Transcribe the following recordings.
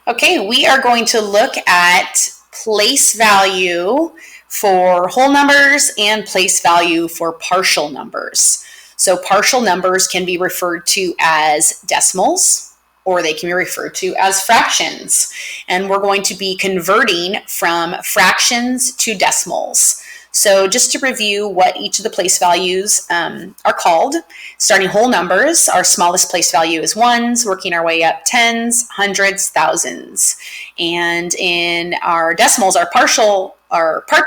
Okay, we are going to look at place value for whole numbers and place value for partial numbers. So partial numbers can be referred to as decimals, or they can be referred to as fractions. And we're going to be converting from fractions to decimals. So just to review what each of the place values are called, starting whole numbers, our smallest place value is ones, working our way up tens, hundreds, thousands. And in our decimals, our parts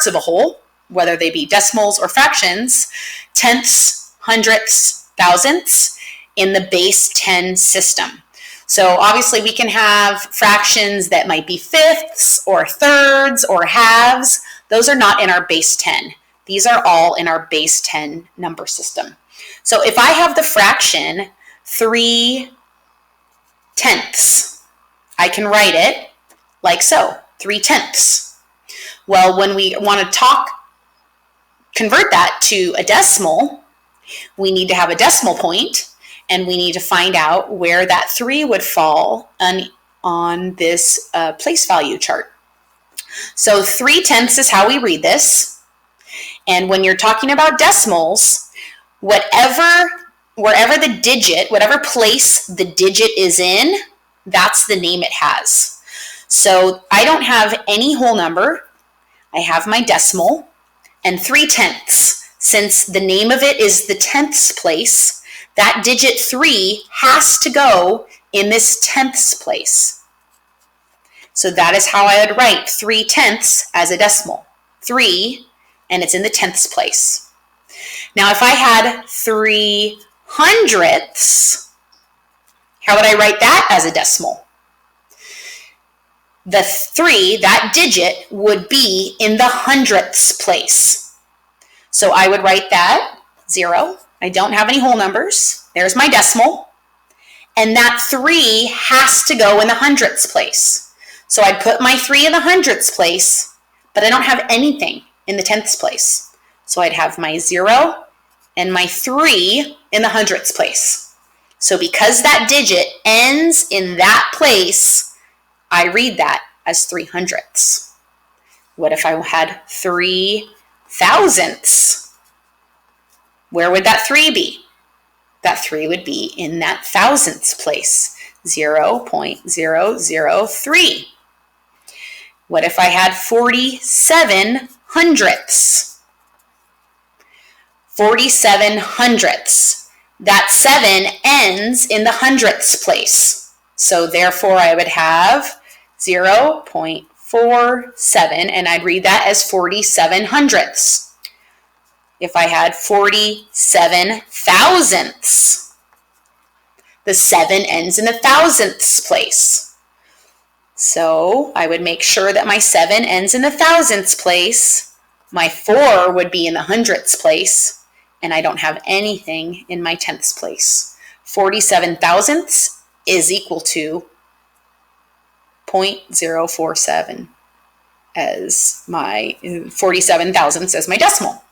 of a whole, whether they be decimals or fractions, tenths, hundredths, thousandths in the base 10 system. So obviously we can have fractions that might be fifths or thirds or halves. Those are not in our base 10. These are all in our base 10 number system. So if I have the fraction 3 tenths, I can write it like so, 3 tenths. Well, when we want to convert that to a decimal, we need to have a decimal point, and we need to find out where that 3 would fall on this place value chart. So 3 tenths is how we read this. And when you're talking about decimals, wherever the digit, whatever place the digit is in, that's the name it has. So I don't have any whole number. I have my decimal and 3 tenths. Since the name of it is the tenths place, that digit 3 has to go in this tenths place. So that is how I would write 3 tenths as a decimal. 3, and it's in the tenths place. Now if I had 3 hundredths, how would I write that as a decimal? The 3, that digit, would be in the hundredths place. So I would write that 0. I don't have any whole numbers. There's my decimal. And that 3 has to go in the hundredths place. So I'd put my 3 in the hundredths place, but I don't have anything in the tenths place. So I'd have my 0 and my 3 in the hundredths place. So because that digit ends in that place, I read that as 3 hundredths. What if I had 3 thousandths? Where would that 3 be? That 3 would be in that thousandths place, 0.003. What if I had 47 hundredths? 47 hundredths. That 7 ends in the hundredths place. So therefore I would have 0.47, and I'd read that as 47 hundredths. If I had 47 thousandths, the 7 ends in the thousandths place. So I would make sure that my 7 ends in the thousandths place. My 4 would be in the hundredths place, and I don't have anything in my tenths place. 47 thousandths is equal to 0.047 as my 47 thousandths as my decimal.